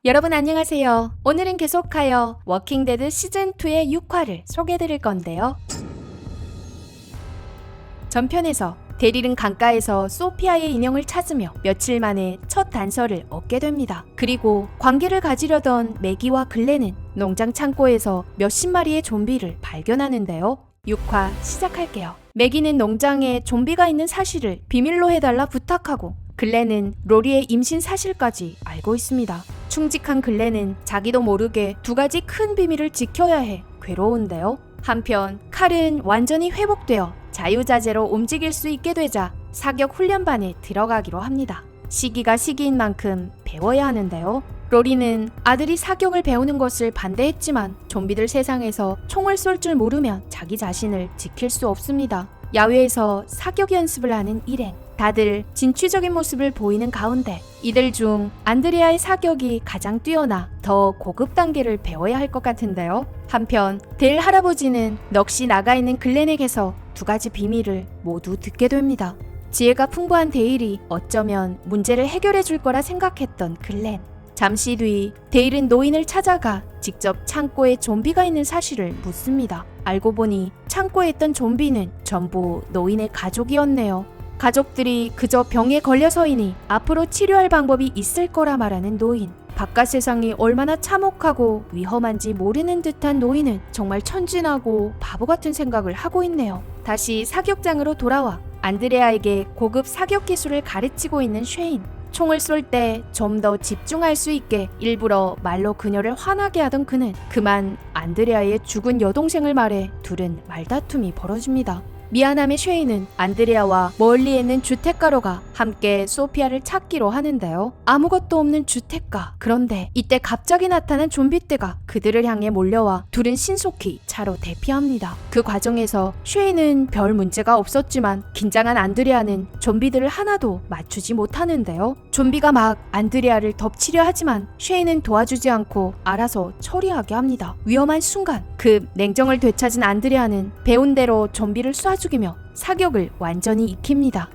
여러분 안녕하세요. 오늘은 계속하여 워킹데드 시즌2의 6화를 소개해드릴 건데요. 전편에서 데릴은 강가에서 소피아의 인형을 찾으며 며칠 만에 첫 단서를 얻게 됩니다. 그리고 관계를 가지려던 매기와 글렌은 농장 창고에서 몇십 마리의 좀비를 발견하는데요. 6화 시작할게요. 매기는 농장에 좀비가 있는 사실을 비밀로 해달라 부탁하고 글렌은 로리의 임신 사실까지 알고 있습니다. 충직한 글렌은 자기도 모르게 두 가지 큰 비밀을 지켜야 해 괴로운데요. 한편 칼은 완전히 회복되어 자유자재로 움직일 수 있게 되자 사격 훈련반에 들어가기로 합니다. 시기가 시기인 만큼 배워야 하는데요. 로리는 아들이 사격을 배우는 것을 반대했지만 좀비들 세상에서 총을 쏠 줄 모르면 자기 자신을 지킬 수 없습니다. 야외에서 사격 연습을 하는 일행. 다들 진취적인 모습을 보이는 가운데 이들 중 안드레아의 사격이 가장 뛰어나 더 고급 단계를 배워야 할 것 같은데요. 한편 델 할아버지는 넋이 나가 있는 글렌에게서 두 가지 비밀을 모두 듣게 됩니다. 지혜가 풍부한 데일이 어쩌면 문제를 해결해 줄 거라 생각했던 글렌. 잠시 뒤 데일은 노인을 찾아가 직접 창고에 좀비가 있는 사실을 묻습니다. 알고 보니 창고에 있던 좀비는 전부 노인의 가족이었네요. 가족들이 그저 병에 걸려서이니 앞으로 치료할 방법이 있을 거라 말하는 노인. 바깥 세상이 얼마나 참혹하고 위험한지 모르는 듯한 노인은 정말 천진하고 바보 같은 생각을 하고 있네요. 다시 사격장으로 돌아와 안드레아에게 고급 사격 기술을 가르치고 있는 쉐인. 총을 쏠 때 좀 더 집중할 수 있게 일부러 말로 그녀를 화나게 하던 그는 그만 안드레아의 죽은 여동생을 말해 둘은 말다툼이 벌어집니다. 미안함의 쉐인은 안드레아와 멀리 있는 주택가로 가 함께 소피아를 찾기로 하는데요. 아무것도 없는 주택가. 그런데 이때 갑자기 나타난 좀비떼가 그들을 향해 몰려와 둘은 신속히 차로 대피합니다. 그 과정에서 쉐인은 별 문제가 없었지만 긴장한 안드레아는 좀비들을 하나도 맞추지 못하는데요. 좀비가 막 안드레아를 덮치려 하지만 쉐인은 도와주지 않고 알아서 처리하게 합니다. 위험한 순간 급 냉정을 되찾은 안드레아는 배운 대로 좀비를 쏴죽이며 사격을 완전히 익힙니다.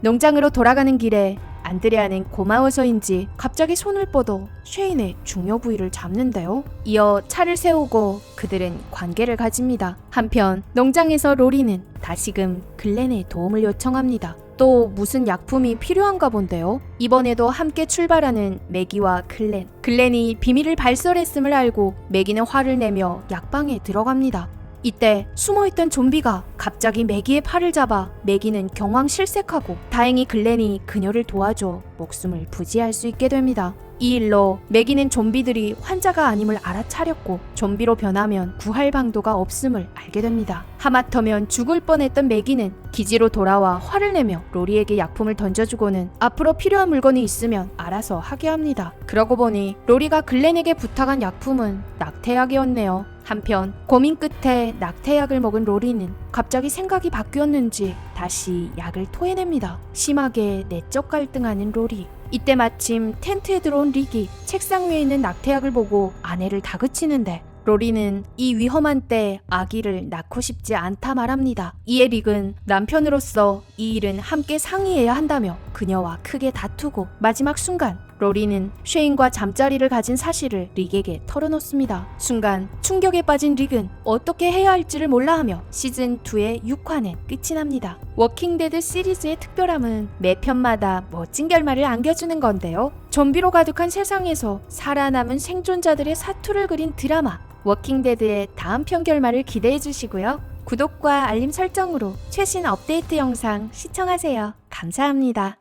농장으로 돌아가는 길에 안드레아는 고마워서인지 갑자기 손을 뻗어 쉐인의 중요 부위를 잡는데요. 이어 차를 세우고 그들은 관계를 가집니다. 한편 농장에서 로리는 다시금 글렌의 도움을 요청합니다. 또 무슨 약품이 필요한가 본데요. 이번에도 함께 출발하는 매기와 글렌. 글렌이 비밀을 발설했음을 알고 매기는 화를 내며 약방에 들어갑니다. 이때 숨어있던 좀비가 갑자기 매기의 팔을 잡아 매기는 경황실색하고 다행히 글렌이 그녀를 도와줘 목숨을 부지할 수 있게 됩니다. 이 일로 매기는 좀비들이 환자가 아님을 알아차렸고 좀비로 변하면 구할 방도가 없음을 알게 됩니다. 하마터면 죽을 뻔했던 매기는 기지로 돌아와 화를 내며 로리에게 약품을 던져주고는 앞으로 필요한 물건이 있으면 알아서 하게 합니다. 그러고 보니 로리가 글렌에게 부탁한 약품은 낙태약이었네요. 한편 고민 끝에 낙태약을 먹은 로리는 갑자기 생각이 바뀌었는지 다시 약을 토해냅니다. 심하게 내적 갈등하는 로리. 이때 마침 텐트에 들어온 릭이 책상 위에 있는 낙태약을 보고 아내를 다그치는데 로리는 이 위험한 때 아기를 낳고 싶지 않다 말합니다. 이에 릭은 남편으로서 이 일은 함께 상의해야 한다며 그녀와 크게 다투고 마지막 순간 로리는 쉐인과 잠자리를 가진 사실을 릭에게 털어놓습니다. 순간 충격에 빠진 릭은 어떻게 해야 할지를 몰라하며 시즌2의 6화는 끝이 납니다. 워킹데드 시리즈의 특별함은 매 편마다 멋진 결말을 안겨주는 건데요. 좀비로 가득한 세상에서 살아남은 생존자들의 사투를 그린 드라마 워킹데드의 다음 편 결말을 기대해주시고요. 구독과 알림 설정으로 최신 업데이트 영상 시청하세요. 감사합니다.